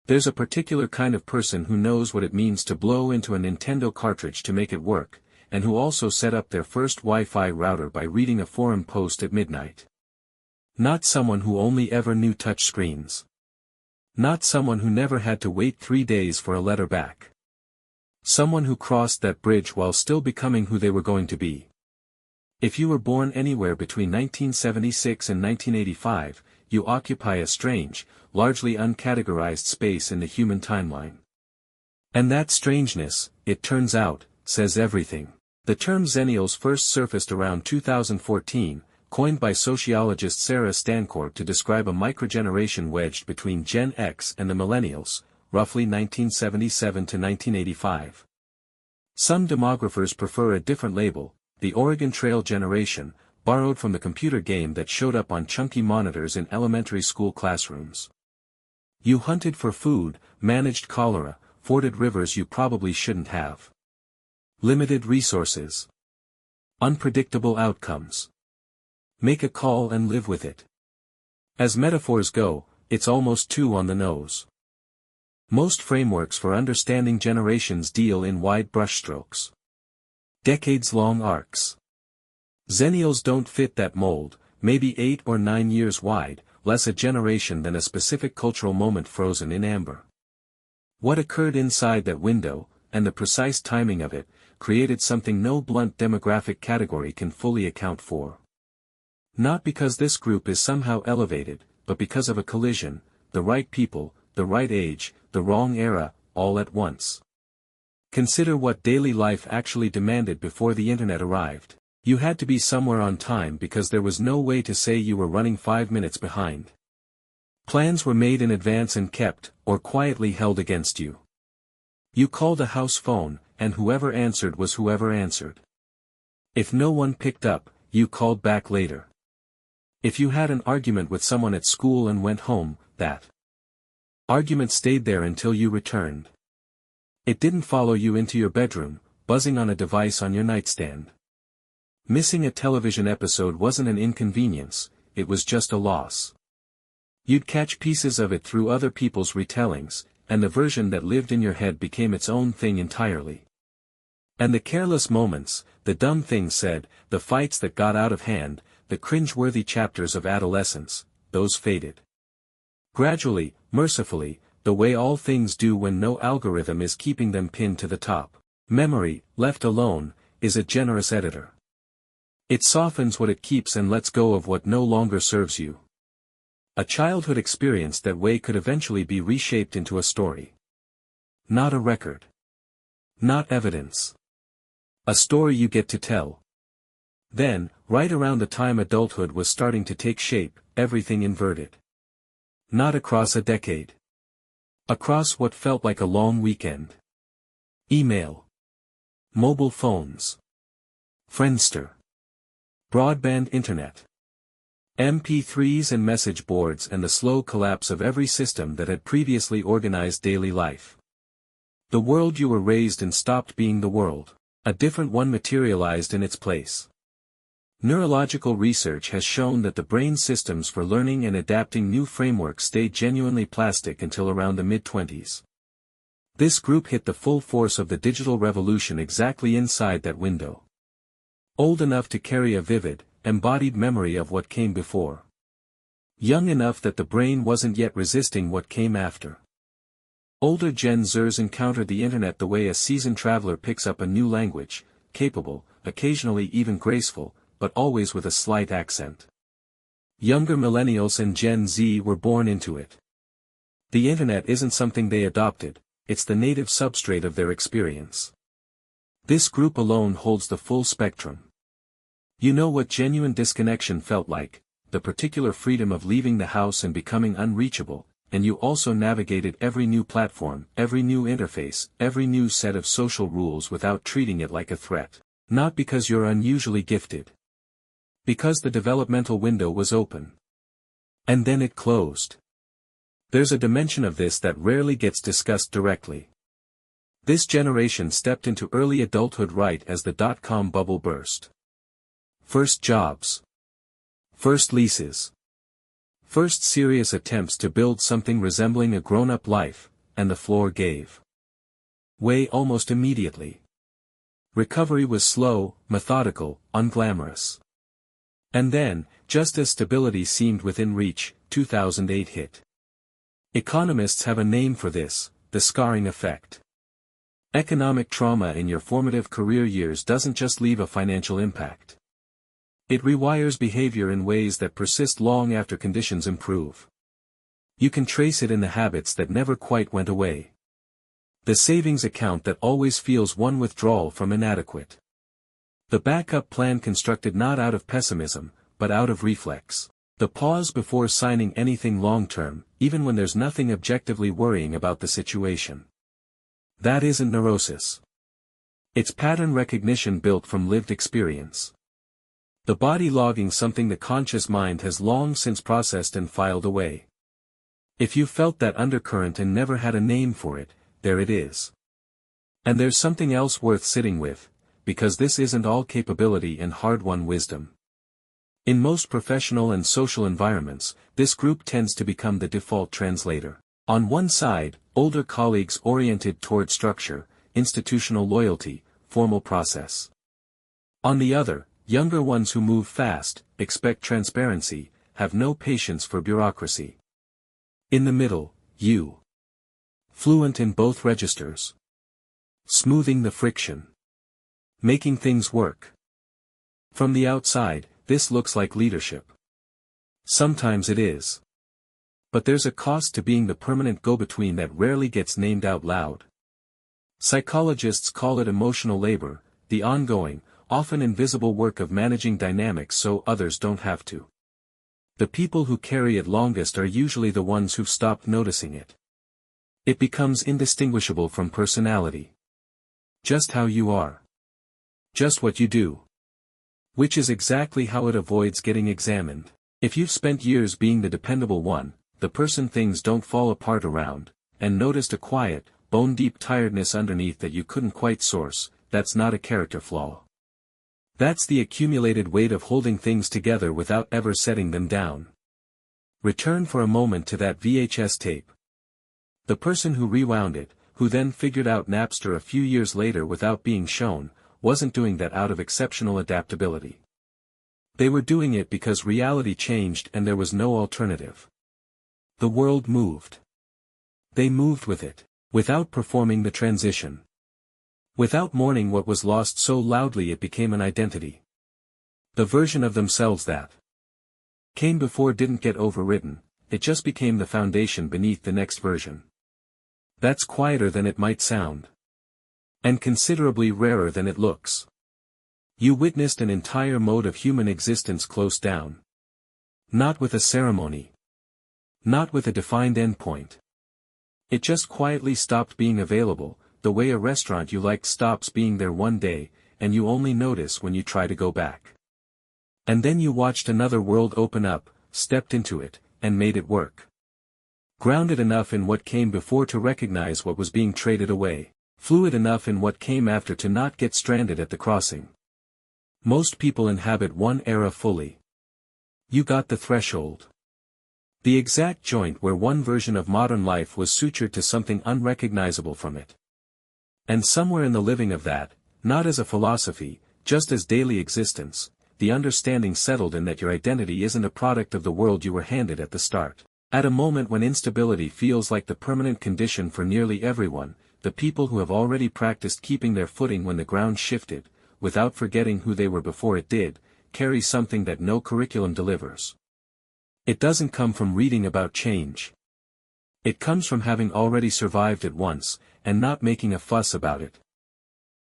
There's a particular kind of person who knows what it means to blow into a Nintendo cartridge to make it work, and who also set up their first Wi-Fi router by reading a forum post at midnight. Not someone who only ever knew touch screens. Not someone who never had to wait 3 days for a letter back. Someone who crossed that bridge while still becoming who they were going to be. If you were born anywhere between 1976 and 1985, you occupy a strange, largely uncategorized space in the human timeline. And that strangeness, it turns out, says everything. The term Xennials first surfaced around 2014, coined by sociologist Sarah Stancourt to describe a microgeneration wedged between Gen X and the Millennials, roughly 1977 to 1985. Some demographers prefer a different label, the Oregon Trail generation, borrowed from the computer game that showed up on chunky monitors in elementary school classrooms. You hunted for food, managed cholera, forded rivers you probably shouldn't have. Limited resources. Unpredictable outcomes. Make a call and live with it. As metaphors go, it's almost too on the nose. Most frameworks for understanding generations deal in wide brushstrokes. Decades-long arcs. Xennials don't fit that mold, maybe 8 or 9 years wide, less a generation than a specific cultural moment frozen in amber. What occurred inside that window, and the precise timing of it, created something no blunt demographic category can fully account for. Not because this group is somehow elevated, but because of a collision, the right people, the right age, the wrong era, all at once. Consider what daily life actually demanded before the internet arrived. You had to be somewhere on time because there was no way to say you were running 5 minutes behind. Plans were made in advance and kept, or quietly held against you. You called a house phone, and whoever answered was whoever answered. If no one picked up, you called back later. If you had an argument with someone at school and went home, that argument stayed there until you returned. It didn't follow you into your bedroom, buzzing on a device on your nightstand. Missing a television episode wasn't an inconvenience, it was just a loss. You'd catch pieces of it through other people's retellings, and the version that lived in your head became its own thing entirely. And the careless moments, the dumb things said, the fights that got out of hand, the cringe-worthy chapters of adolescence, those faded. Gradually, mercifully, the way all things do when no algorithm is keeping them pinned to the top. Memory, left alone, is a generous editor. It softens what it keeps and lets go of what no longer serves you. A childhood experience that way could eventually be reshaped into a story. Not a record. Not evidence. A story you get to tell. Then, right around the time adulthood was starting to take shape, everything inverted. Not across a decade. Across what felt like a long weekend. Email. Mobile phones. Friendster. Broadband internet. MP3s and message boards and the slow collapse of every system that had previously organized daily life. The world you were raised in stopped being the world. A different one materialized in its place. Neurological research has shown that the brain systems for learning and adapting new frameworks stay genuinely plastic until around the mid-20s. This group hit the full force of the digital revolution exactly inside that window. Old enough to carry a vivid, embodied memory of what came before. Young enough that the brain wasn't yet resisting what came after. Older Gen Zers encountered the internet the way a seasoned traveler picks up a new language, capable, occasionally even graceful, but always with a slight accent. Younger millennials and Gen Z were born into it. The internet isn't something they adopted, it's the native substrate of their experience. This group alone holds the full spectrum. You know what genuine disconnection felt like, the particular freedom of leaving the house and becoming unreachable, and you also navigated every new platform, every new interface, every new set of social rules without treating it like a threat. Not because you're unusually gifted. Because the developmental window was open. And then it closed. There's a dimension of this that rarely gets discussed directly. This generation stepped into early adulthood right as the dot-com bubble burst. First jobs. First leases. First serious attempts to build something resembling a grown-up life, and the floor gave way almost immediately. Recovery was slow, methodical, unglamorous. And then, just as stability seemed within reach, 2008 hit. Economists have a name for this, the scarring effect. Economic trauma in your formative career years doesn't just leave a financial impact. It rewires behavior in ways that persist long after conditions improve. You can trace it in the habits that never quite went away. The savings account that always feels one withdrawal from inadequate. The backup plan constructed not out of pessimism, but out of reflex. The pause before signing anything long-term, even when there's nothing objectively worrying about the situation. That isn't neurosis. It's pattern recognition built from lived experience. The body logging something the conscious mind has long since processed and filed away. If you felt that undercurrent and never had a name for it, there it is. And there's something else worth sitting with, because this isn't all capability and hard-won wisdom. In most professional and social environments, this group tends to become the default translator. On one side, older colleagues oriented toward structure, institutional loyalty, formal process. On the other, younger ones who move fast, expect transparency, have no patience for bureaucracy. In the middle, you. Fluent in both registers. Smoothing the friction. Making things work. From the outside, this looks like leadership. Sometimes it is. But there's a cost to being the permanent go-between that rarely gets named out loud. Psychologists call it emotional labor, the ongoing, often invisible work of managing dynamics so others don't have to. The people who carry it longest are usually the ones who've stopped noticing it. It becomes indistinguishable from personality. Just how you are. Just what you do. Which is exactly how it avoids getting examined. If you've spent years being the dependable one, the person things don't fall apart around, and noticed a quiet, bone-deep tiredness underneath that you couldn't quite source, that's not a character flaw. That's the accumulated weight of holding things together without ever setting them down. Return for a moment to that VHS tape. The person who rewound it, who then figured out Napster a few years later without being shown, wasn't doing that out of exceptional adaptability. They were doing it because reality changed and there was no alternative. The world moved. They moved with it, without performing the transition. Without mourning what was lost so loudly it became an identity. The version of themselves that came before didn't get overridden, it just became the foundation beneath the next version. That's quieter than it might sound. And considerably rarer than it looks. You witnessed an entire mode of human existence close down. Not with a ceremony. Not with a defined endpoint. It just quietly stopped being available, the way a restaurant you liked stops being there one day, and you only notice when you try to go back. And then you watched another world open up, stepped into it, and made it work. Grounded enough in what came before to recognize what was being traded away. Fluid enough in what came after to not get stranded at the crossing. Most people inhabit one era fully. You got the threshold. The exact joint where one version of modern life was sutured to something unrecognizable from it. And somewhere in the living of that, not as a philosophy, just as daily existence, the understanding settled in that your identity isn't a product of the world you were handed at the start. At a moment when instability feels like the permanent condition for nearly everyone, the people who have already practiced keeping their footing when the ground shifted, without forgetting who they were before it did, carry something that no curriculum delivers. It doesn't come from reading about change. It comes from having already survived it once, and not making a fuss about it.